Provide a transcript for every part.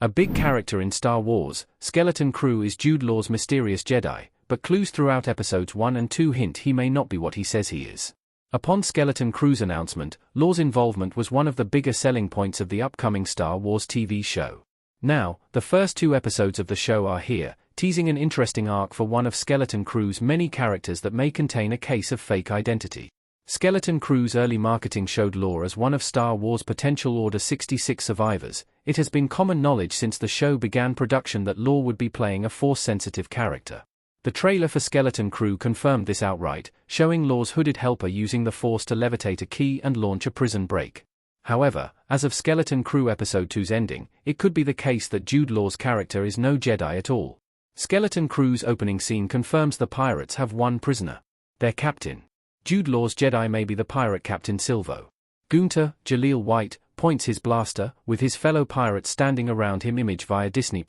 A big character in Star Wars, Skeleton Crew is Jude Law's mysterious Jedi, but clues throughout episodes 1 and 2 hint he may not be what he says he is. Upon Skeleton Crew's announcement, Law's involvement was one of the bigger selling points of the upcoming Star Wars TV show. Now, the first 2 episodes of the show are here, teasing an interesting arc for one of Skeleton Crew's many characters that may contain a case of fake identity. Skeleton Crew's early marketing showed Law as one of Star Wars' potential Order 66 survivors. It has been common knowledge since the show began production that Law would be playing a Force-sensitive character. The trailer for Skeleton Crew confirmed this outright, showing Law's hooded helper using the Force to levitate a key and launch a prison break. However, as of Skeleton Crew Episode 2's ending, it could be the case that Jude Law's character is no Jedi at all. Skeleton Crew's opening scene confirms the pirates have one prisoner. Their captain. Jude Law's Jedi may be the pirate Captain Silvo. Gunter, Jaleel White, points his blaster, with his fellow pirates standing around him image via Disney+.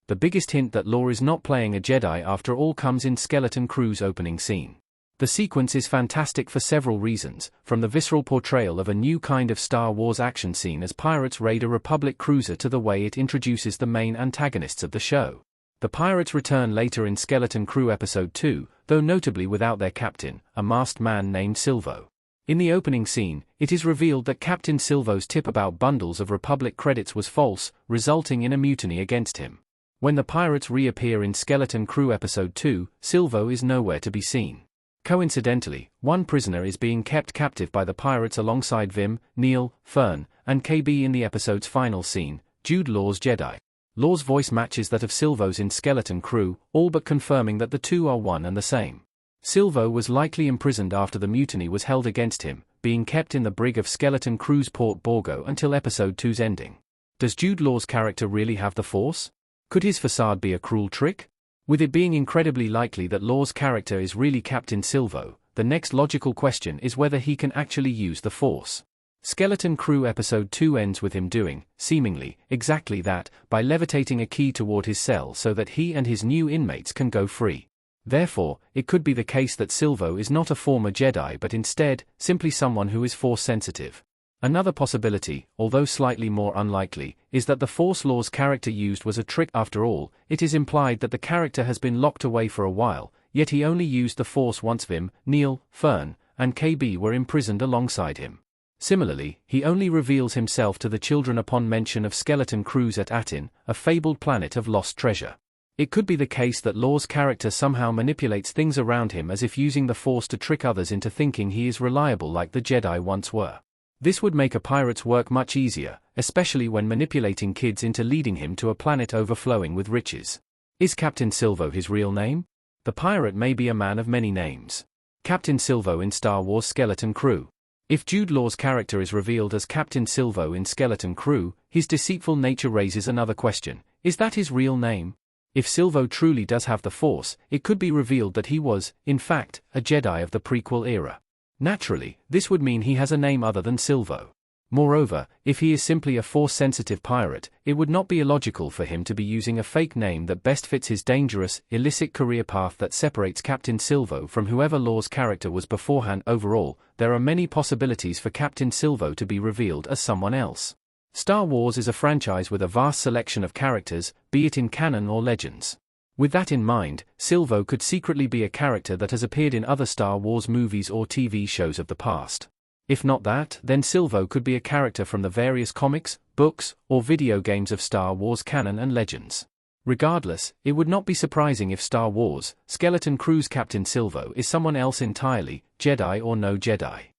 The biggest hint that Law is not playing a Jedi after all comes in Skeleton Crew's opening scene. The sequence is fantastic for several reasons, from the visceral portrayal of a new kind of Star Wars action scene as pirates raid a Republic cruiser to the way it introduces the main antagonists of the show. The pirates return later in Skeleton Crew Episode 2, though notably without their captain, a masked man named Silvo. In the opening scene, it is revealed that Captain Silvo's tip about bundles of Republic credits was false, resulting in a mutiny against him. When the pirates reappear in Skeleton Crew Episode 2, Silvo is nowhere to be seen. Coincidentally, one prisoner is being kept captive by the pirates alongside Vim, Neil, Fern, and KB in the episode's final scene, Jude Law's Jedi. Law's voice matches that of Silvo's in Skeleton Crew, all but confirming that the two are one and the same. Silvo was likely imprisoned after the mutiny was held against him, being kept in the brig of Skeleton Crew's Port Borgo until Episode 2's ending. Does Jude Law's character really have the Force? Could his facade be a cruel trick? With it being incredibly likely that Law's character is really Captain Silvo, the next logical question is whether he can actually use the Force. Skeleton Crew Episode 2 ends with him doing, seemingly, exactly that, by levitating a key toward his cell so that he and his new inmates can go free. Therefore, it could be the case that Silvo is not a former Jedi but instead, simply someone who is Force-sensitive. Another possibility, although slightly more unlikely, is that the Force Law's character used was a trick. After all, it is implied that the character has been locked away for a while, yet he only used the Force once Vim, Neil, Fern, and KB were imprisoned alongside him. Similarly, he only reveals himself to the children upon mention of Skeleton Crews at Atin, a fabled planet of lost treasure. It could be the case that Law's character somehow manipulates things around him as if using the Force to trick others into thinking he is reliable like the Jedi once were. This would make a pirate's work much easier, especially when manipulating kids into leading him to a planet overflowing with riches. Is Captain Silvo his real name? The pirate may be a man of many names. Captain Silvo in Star Wars Skeleton Crew. If Jude Law's character is revealed as Captain Silvo in Skeleton Crew, his deceitful nature raises another question: is that his real name? If Silvo truly does have the Force, it could be revealed that he was, in fact, a Jedi of the prequel era. Naturally, this would mean he has a name other than Silvo. Moreover, if he is simply a Force-sensitive pirate, it would not be illogical for him to be using a fake name that best fits his dangerous, illicit career path that separates Captain Silvo from whoever Law's character was beforehand. Overall, there are many possibilities for Captain Silvo to be revealed as someone else. Star Wars is a franchise with a vast selection of characters, be it in canon or legends. With that in mind, Silvo could secretly be a character that has appeared in other Star Wars movies or TV shows of the past. If not that, then Silvo could be a character from the various comics, books, or video games of Star Wars canon and legends. Regardless, it would not be surprising if Star Wars, Skeleton Crew's Captain Silvo is someone else entirely, Jedi or no Jedi.